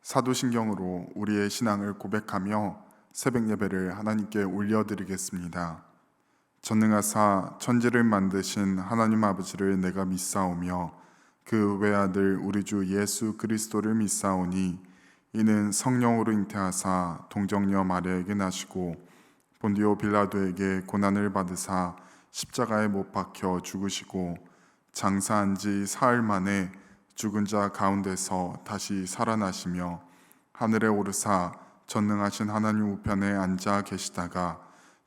사도신경으로 우리의 신앙을 고백하며 새벽 예배를 하나님께 올려드리겠습니다. 전능하사 천지를 만드신 하나님 아버지를 내가 믿사오며 그 외아들 우리 주 예수 그리스도를 믿사오니 이는 성령으로 잉태하사 동정녀 마리아에게 나시고 본디오 빌라도에게 고난을 받으사 십자가에 못 박혀 죽으시고 장사한 지 사흘 만에 죽은 자 가운데서 다시 살아나시며 하늘에 오르사 전능하신 하나님 우편에 앉아 계시다가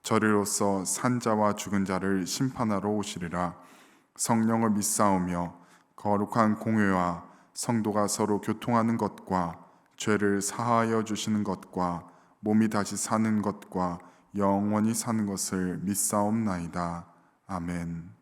저리로서 산 자와 죽은 자를 심판하러 오시리라. 성령을 믿사오며 거룩한 공회와 성도가 서로 교통하는 것과 죄를 사하여 주시는 것과 몸이 다시 사는 것과 영원히 사는 것을 믿사옵나이다. 아멘.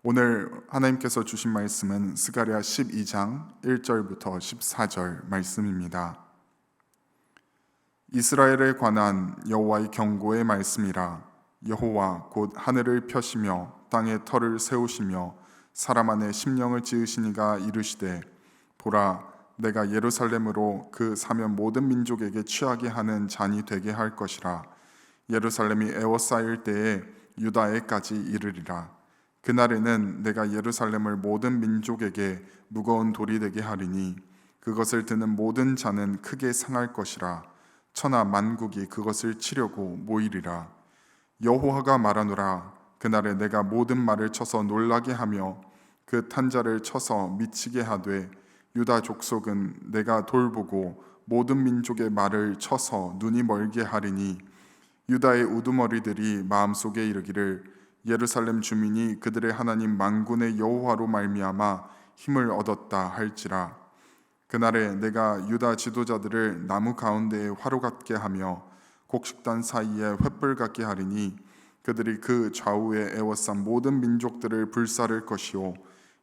오늘 하나님께서 주신 말씀은 스가랴 12장 1절부터 14절 말씀입니다. 이스라엘에 관한 여호와의 경고의 말씀이라. 여호와 곧 하늘을 펴시며 땅에 터를 세우시며 사람 안에 심령을 지으시니가 이르시되 보라 내가 예루살렘으로 그 사면 모든 민족에게 취하게 하는 잔이 되게 할 것이라. 예루살렘이 에워싸일 때에 유다에까지 이르리라. 그날에는 내가 예루살렘을 모든 민족에게 무거운 돌이 되게 하리니 그것을 드는 모든 자는 크게 상할 것이라. 천하 만국이 그것을 치려고 모이리라. 여호와가 말하노라. 그날에 내가 모든 말을 쳐서 놀라게 하며 그 탄자를 쳐서 미치게 하되 유다 족속은 내가 돌보고 모든 민족의 말을 쳐서 눈이 멀게 하리니 유다의 우두머리들이 마음속에 이르기를 예루살렘 주민이 그들의 하나님 만군의 여호와로 말미암아 힘을 얻었다 할지라. 그날에 내가 유다 지도자들을 나무 가운데에 화로 같게 하며 곡식단 사이에 횃불 같게 하리니 그들이 그 좌우에 에워싼 모든 민족들을 불사를 것이요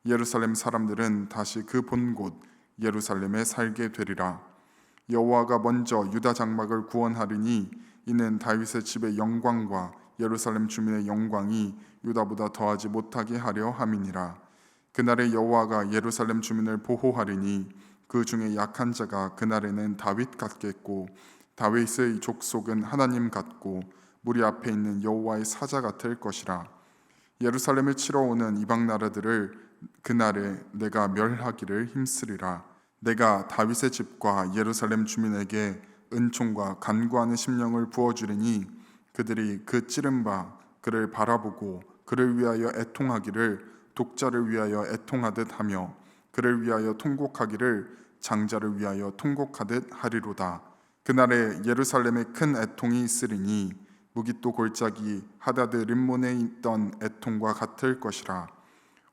예루살렘 사람들은 다시 그 본 곳 예루살렘에 살게 되리라. 여호와가 먼저 유다 장막을 구원하리니 이는 다윗의 집의 영광과 예루살렘 주민의 영광이 유다보다 더하지 못하게 하려 함이니라. 그날에 여호와가 예루살렘 주민을 보호하리니 그 중에 약한 자가 그날에는 다윗 같겠고 다윗의 족속은 하나님 같고 무리 앞에 있는 여호와의 사자 같을 것이라. 예루살렘을 치러 오는 이방 나라들을 그날에 내가 멸하기를 힘쓰리라. 내가 다윗의 집과 예루살렘 주민에게 은총과 간구하는 심령을 부어주리니 그들이 그 찌른 바 그를 바라보고 그를 위하여 애통하기를 독자를 위하여 애통하듯 하며 그를 위하여 통곡하기를 장자를 위하여 통곡하듯 하리로다. 그날에 예루살렘에 큰 애통이 있으리니 무깃도 골짜기 하다드 림몬에 있던 애통과 같을 것이라.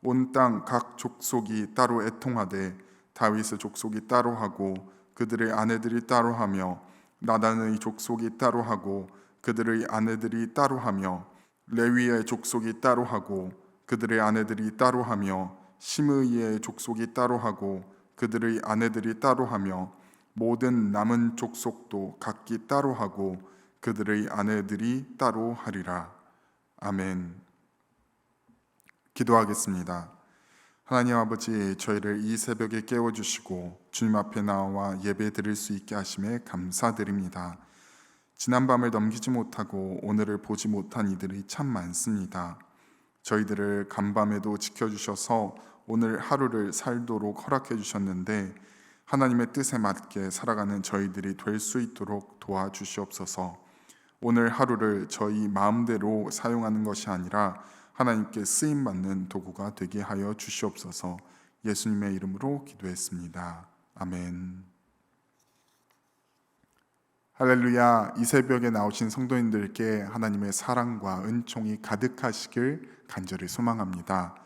온 땅 각 족속이 따로 애통하되 다윗의 족속이 따로 하고 그들의 아내들이 따로 하며 나단의 족속이 따로 하고 그들의 아내들이 따로 하며 레위의 족속이 따로 하고 그들의 아내들이 따로 하며 시므이의 족속이 따로 하고 그들의 아내들이 따로 하며 모든 남은 족속도 각기 따로 하고 그들의 아내들이 따로 하리라. 아멘. 기도하겠습니다. 하나님 아버지, 저희를 이 새벽에 깨워주시고 주님 앞에 나와 예배 드릴 수 있게 하심에 감사드립니다. 지난 밤을 넘기지 못하고 오늘을 보지 못한 이들이 참 많습니다. 저희들을 간밤에도 지켜주셔서 오늘 하루를 살도록 허락해 주셨는데 하나님의 뜻에 맞게 살아가는 저희들이 될 수 있도록 도와주시옵소서. 오늘 하루를 저희 마음대로 사용하는 것이 아니라 하나님께 쓰임받는 도구가 되게 하여 주시옵소서. 예수님의 이름으로 기도했습니다. 아멘. 할렐루야. 이 새벽에 나오신 성도님들께 하나님의 사랑과 은총이 가득하시길 간절히 소망합니다.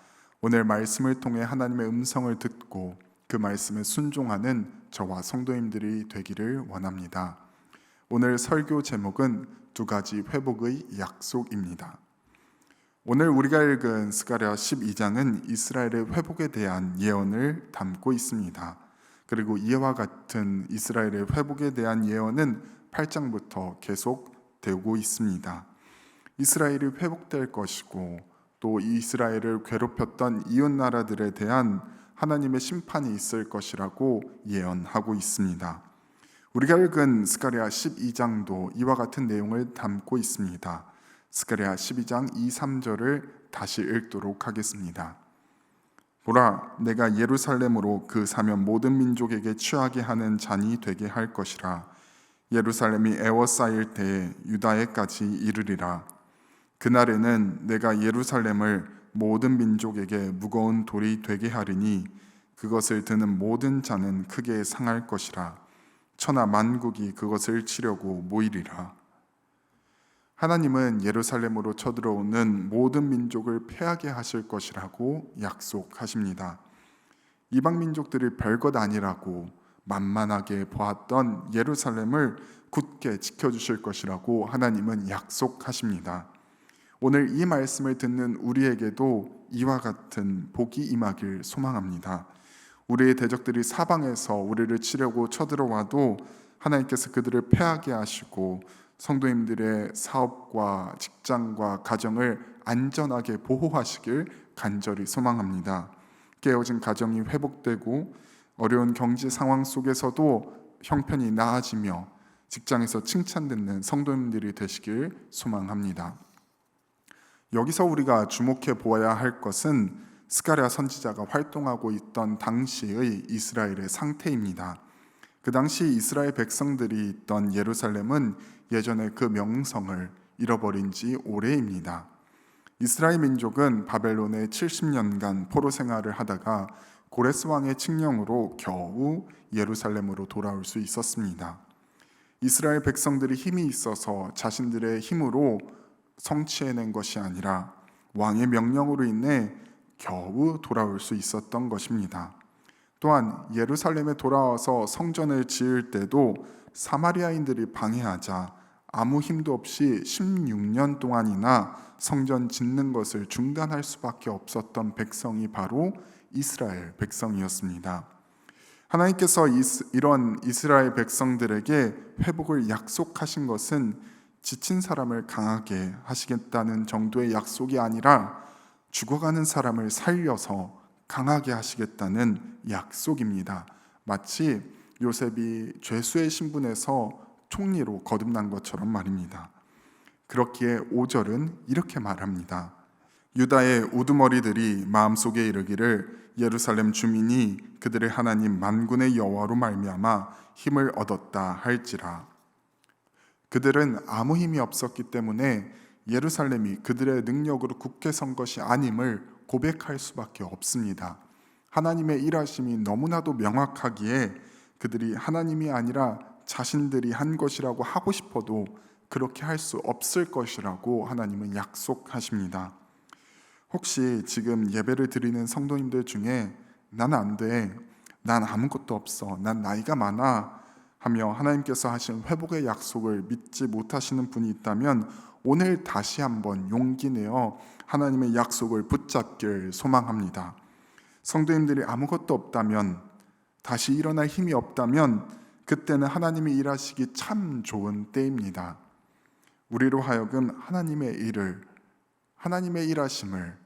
오늘 말씀을 통해 하나님의 음성을 듣고 그 말씀에 순종하는 저와 성도님들이 되기를 원합니다. 오늘 설교 제목은 2가지 회복의 약속입니다. 오늘 우리가 읽은 스가랴 12장은 이스라엘의 회복에 대한 예언을 담고 있습니다. 그리고 이와 같은 이스라엘의 회복에 대한 예언은 8장부터 계속 되고 있습니다. 이스라엘이 회복될 것이고 또 이스라엘을 괴롭혔던 이웃 나라들에 대한 하나님의 심판이 있을 것이라고 예언하고 있습니다. 우리가 읽은 스가랴 12장도 이와 같은 내용을 담고 있습니다. 스가랴 12장 2, 3절을 다시 읽도록 하겠습니다. 보라, 내가 예루살렘으로 그 사면 모든 민족에게 취하게 하는 잔이 되게 할 것이라. 예루살렘이 에워싸일 때에 유다에까지 이르리라. 그날에는 내가 예루살렘을 모든 민족에게 무거운 돌이 되게 하리니 그것을 드는 모든 자는 크게 상할 것이라. 천하 만국이 그것을 치려고 모이리라. 하나님은 예루살렘으로 쳐들어오는 모든 민족을 패하게 하실 것이라고 약속하십니다. 이방 민족들이 별것 아니라고 만만하게 보았던 예루살렘을 굳게 지켜주실 것이라고 하나님은 약속하십니다. 오늘 이 말씀을 듣는 우리에게도 이와 같은 복이 임하길 소망합니다. 우리의 대적들이 사방에서 우리를 치려고 쳐들어와도 하나님께서 그들을 패하게 하시고 성도님들의 사업과 직장과 가정을 안전하게 보호하시길 간절히 소망합니다. 깨어진 가정이 회복되고 어려운 경제 상황 속에서도 형편이 나아지며 직장에서 칭찬듣는 성도님들이 되시길 소망합니다. 여기서 우리가 주목해 보아야 할 것은 스가랴 선지자가 활동하고 있던 당시의 이스라엘의 상태입니다. 그 당시 이스라엘 백성들이 있던 예루살렘은 예전에 그 명성을 잃어버린 지 오래입니다. 이스라엘 민족은 바벨론에 70년간 포로 생활을 하다가 고레스 왕의 칙령으로 겨우 예루살렘으로 돌아올 수 있었습니다. 이스라엘 백성들이 힘이 있어서 자신들의 힘으로 성취해낸 것이 아니라 왕의 명령으로 인해 겨우 돌아올 수 있었던 것입니다. 또한 예루살렘에 돌아와서 성전을 지을 때도 사마리아인들이 방해하자 아무 힘도 없이 16년 동안이나 성전 짓는 것을 중단할 수밖에 없었던 백성이 바로 이스라엘 백성이었습니다. 하나님께서 이런 이스라엘 백성들에게 회복을 약속하신 것은 지친 사람을 강하게 하시겠다는 정도의 약속이 아니라 죽어가는 사람을 살려서 강하게 하시겠다는 약속입니다. 마치 요셉이 죄수의 신분에서 총리로 거듭난 것처럼 말입니다. 그렇기에 5절은 이렇게 말합니다. 유다의 우두머리들이 마음속에 이르기를 예루살렘 주민이 그들의 하나님 만군의 여호와로 말미암아 힘을 얻었다 할지라. 그들은 아무 힘이 없었기 때문에 예루살렘이 그들의 능력으로 굳게 선 것이 아님을 고백할 수밖에 없습니다. 하나님의 일하심이 너무나도 명확하기에 그들이 하나님이 아니라 자신들이 한 것이라고 하고 싶어도 그렇게 할 수 없을 것이라고 하나님은 약속하십니다. 혹시 지금 예배를 드리는 성도님들 중에 난 안 돼, 난 아무것도 없어, 난 나이가 많아 하며 하나님께서 하신 회복의 약속을 믿지 못하시는 분이 있다면 오늘 다시 한번 용기 내어 하나님의 약속을 붙잡길 소망합니다. 성도님들이 아무것도 없다면, 다시 일어날 힘이 없다면 그때는 하나님이 일하시기 참 좋은 때입니다. 우리로 하여금 하나님의 일하심을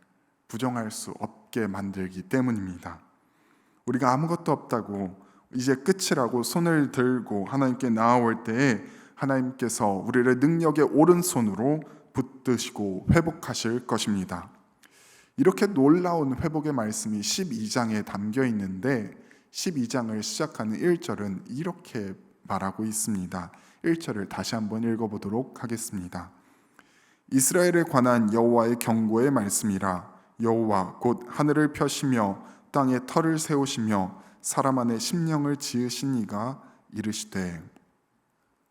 부정할 수 없게 만들기 때문입니다. 우리가 아무것도 없다고 이제 끝이라고 손을 들고 하나님께 나아올 때에 하나님께서 우리를 능력의 오른손으로 붙드시고 회복하실 것입니다. 이렇게 놀라운 회복의 말씀이 12장에 담겨 있는데 12장을 시작하는 1절은 이렇게 말하고 있습니다. 1절을 다시 한번 읽어보도록 하겠습니다. 이스라엘에 관한 여호와의 경고의 말씀이라. 여호와 곧 하늘을 펴시며 땅에 터를 세우시며 사람 안에 심령을 지으신 이가 이르시되.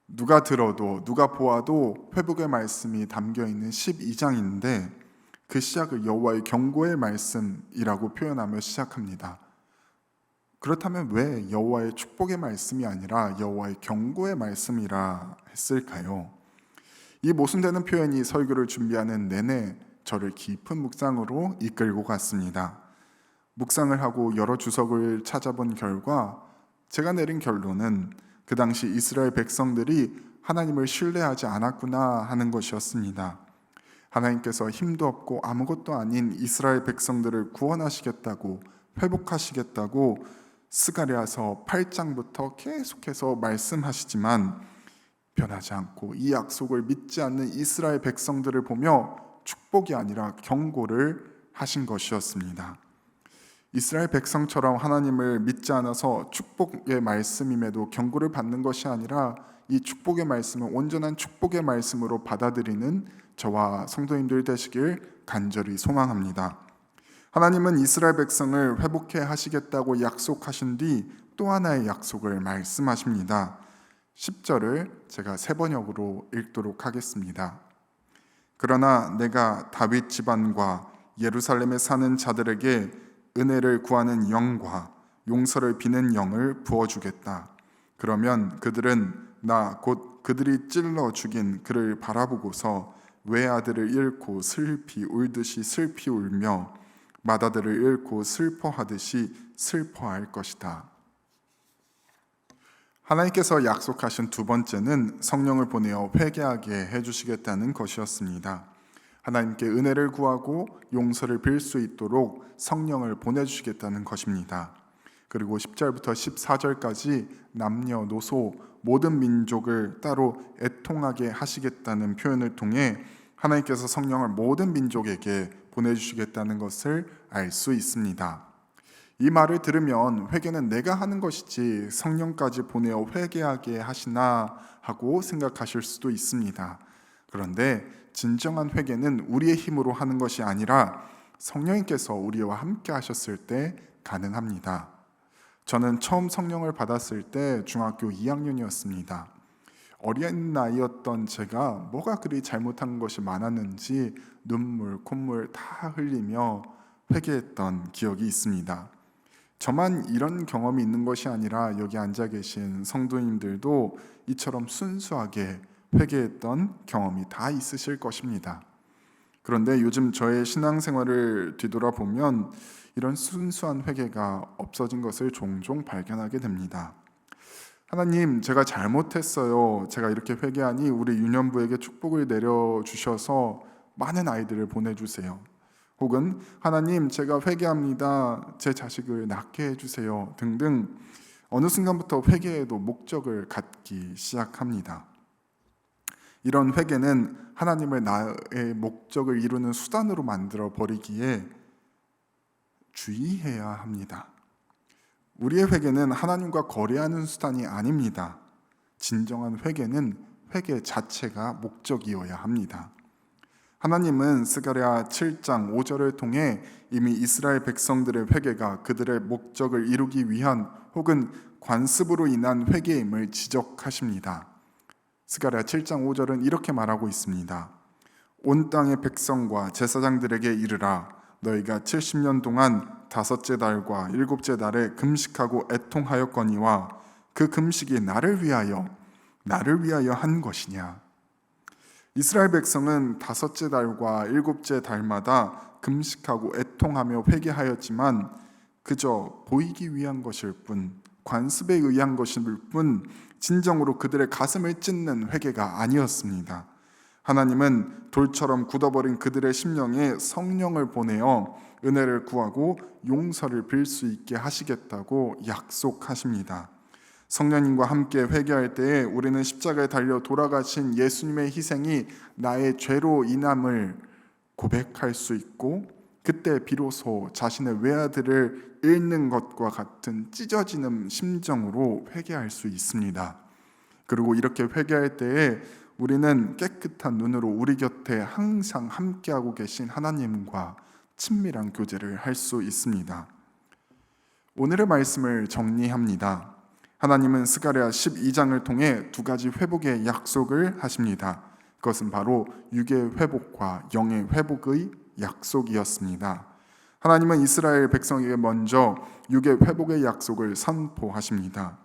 누가 들어도 누가 보아도 회복의 말씀이 담겨 있는 12장인데 그 시작을 여호와의 경고의 말씀이라고 표현하며 시작합니다. 그렇다면 왜 여호와의 축복의 말씀이 아니라 여호와의 경고의 말씀이라 했을까요? 이 모순되는 표현이 설교를 준비하는 내내 저를 깊은 묵상으로 이끌고 갔습니다. 묵상을 하고 여러 주석을 찾아본 결과 제가 내린 결론은 그 당시 이스라엘 백성들이 하나님을 신뢰하지 않았구나 하는 것이었습니다. 하나님께서 힘도 없고 아무것도 아닌 이스라엘 백성들을 구원하시겠다고, 회복하시겠다고 스가랴서 8장부터 계속해서 말씀하시지만 변하지 않고 이 약속을 믿지 않는 이스라엘 백성들을 보며 축복이 아니라 경고를 하신 것이었습니다. 이스라엘 백성처럼 하나님을 믿지 않아서 축복의 말씀임에도 경고를 받는 것이 아니라 이 축복의 말씀을 온전한 축복의 말씀으로 받아들이는 저와 성도님들 되시길 간절히 소망합니다. 하나님은 이스라엘 백성을 회복해 하시겠다고 약속하신 뒤 또 하나의 약속을 말씀하십니다. 10절을 제가 세 번역으로 읽도록 하겠습니다. 그러나 내가 다윗 집안과 예루살렘에 사는 자들에게 은혜를 구하는 영과 용서를 비는 영을 부어주겠다. 그러면 그들은 나 곧 그들이 찔러 죽인 그를 바라보고서 외아들을 잃고 슬피 울듯이 슬피 울며 맏아들을 잃고 슬퍼하듯이 슬퍼할 것이다. 하나님께서 약속하신 두 번째는 성령을 보내어 회개하게 해주시겠다는 것이었습니다. 하나님께 은혜를 구하고 용서를 빌 수 있도록 성령을 보내주시겠다는 것입니다. 그리고 10절부터 14절까지 남녀노소 모든 민족을 따로 애통하게 하시겠다는 표현을 통해 하나님께서 성령을 모든 민족에게 보내주시겠다는 것을 알 수 있습니다. 이 말을 들으면 회개는 내가 하는 것이지 성령까지 보내어 회개하게 하시나 하고 생각하실 수도 있습니다. 그런데 진정한 회개는 우리의 힘으로 하는 것이 아니라 성령님께서 우리와 함께 하셨을 때 가능합니다. 저는 처음 성령을 받았을 때 중학교 2학년이었습니다. 어린 나이였던 제가 뭐가 그리 잘못한 것이 많았는지 눈물, 콧물 다 흘리며 회개했던 기억이 있습니다. 저만 이런 경험이 있는 것이 아니라 여기 앉아 계신 성도님들도 이처럼 순수하게 회개했던 경험이 다 있으실 것입니다. 그런데 요즘 저의 신앙생활을 뒤돌아보면 이런 순수한 회개가 없어진 것을 종종 발견하게 됩니다. 하나님, 제가 잘못했어요. 제가 이렇게 회개하니 우리 유년부에게 축복을 내려주셔서 많은 아이들을 보내주세요. 혹은 하나님, 제가 회개합니다. 제 자식을 낳게 해주세요. 등등 어느 순간부터 회개에도 목적을 갖기 시작합니다. 이런 회개는 하나님을 나의 목적을 이루는 수단으로 만들어 버리기에 주의해야 합니다. 우리의 회개는 하나님과 거래하는 수단이 아닙니다. 진정한 회개는 회개 자체가 목적이어야 합니다. 하나님은 스가랴 7장 5절을 통해 이미 이스라엘 백성들의 회개가 그들의 목적을 이루기 위한 혹은 관습으로 인한 회개임을 지적하십니다. 스가랴 7장 5절은 이렇게 말하고 있습니다. 온 땅의 백성과 제사장들에게 이르라. 너희가 70년 동안 5째 달과 7째 달에 금식하고 애통하였거니와 그 금식이 나를 위하여 한 것이냐. 이스라엘 백성은 5째 달과 7째 달마다 금식하고 애통하며 회개하였지만 그저 보이기 위한 것일 뿐, 관습에 의한 것일 뿐, 진정으로 그들의 가슴을 찢는 회개가 아니었습니다. 하나님은 돌처럼 굳어버린 그들의 심령에 성령을 보내어 은혜를 구하고 용서를 빌 수 있게 하시겠다고 약속하십니다. 성령님과 함께 회개할 때에 우리는 십자가에 달려 돌아가신 예수님의 희생이 나의 죄로 인함을 고백할 수 있고, 그때 비로소 자신의 외아들을 잃는 것과 같은 찢어지는 심정으로 회개할 수 있습니다. 그리고 이렇게 회개할 때에 우리는 깨끗한 눈으로 우리 곁에 항상 함께하고 계신 하나님과 친밀한 교제를 할 수 있습니다. 오늘의 말씀을 정리합니다. 하나님은 스가랴 12장을 통해 2가지 회복의 약속을 하십니다. 그것은 바로 육의 회복과 영의 회복의 약속이었습니다. 하나님은 이스라엘 백성에게 먼저 육의 회복의 약속을 선포하십니다.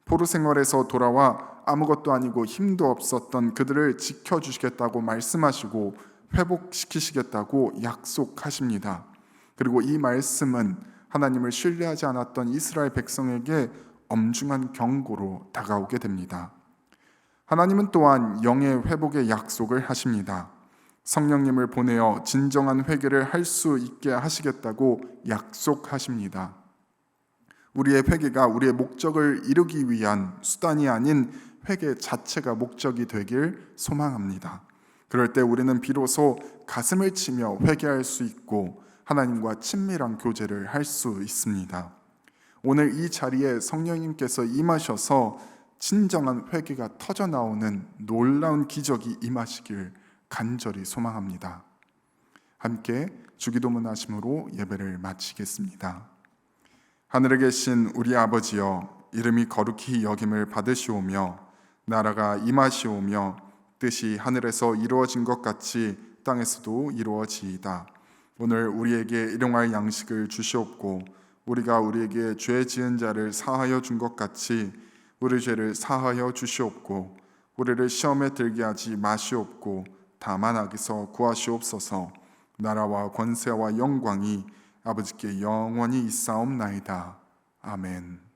포로 생활에서 돌아와 아무것도 아니고 힘도 없었던 그들을 지켜주시겠다고 말씀하시고 회복시키시겠다고 약속하십니다. 그리고 이 말씀은 하나님을 신뢰하지 않았던 이스라엘 백성에게 엄중한 경고로 다가오게 됩니다. 하나님은 또한 영의 회복의 약속을 하십니다. 성령님을 보내어 진정한 회개를 할 수 있게 하시겠다고 약속하십니다. 우리의 회개가 우리의 목적을 이루기 위한 수단이 아닌 회개 자체가 목적이 되길 소망합니다. 그럴 때 우리는 비로소 가슴을 치며 회개할 수 있고 하나님과 친밀한 교제를 할 수 있습니다. 오늘 이 자리에 성령님께서 임하셔서 진정한 회개가 터져나오는 놀라운 기적이 임하시길 간절히 소망합니다. 함께 주기도문 하심으로 예배를 마치겠습니다. 하늘에 계신 우리 아버지여, 이름이 거룩히 여김을 받으시오며 나라가 임하시오며 뜻이 하늘에서 이루어진 것 같이 땅에서도 이루어지이다. 오늘 우리에게 일용할 양식을 주시옵고 우리가 우리에게 죄 지은 자를 사하여 준 것 같이 우리 죄를 사하여 주시옵고 우리를 시험에 들게 하지 마시옵고 다만 악에서 구하시옵소서. 나라와 권세와 영광이 아버지께 영원히 있사옵나이다. 아멘.